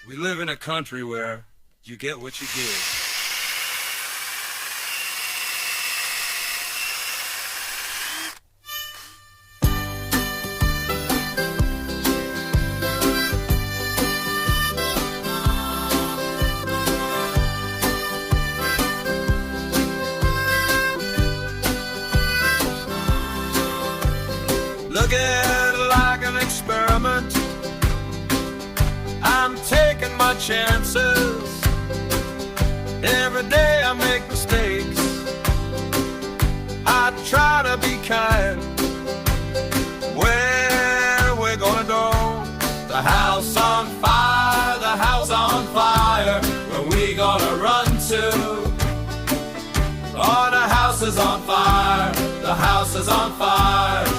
We live in a country where you get what you give. Look at it like an experiment. I'm taking my chances. Every day I make mistakes. I try to be kind. Where are we gonna go? The house on fire, the house on fire. Where we gonna run to? Oh, the house is on fire, the house is on fire.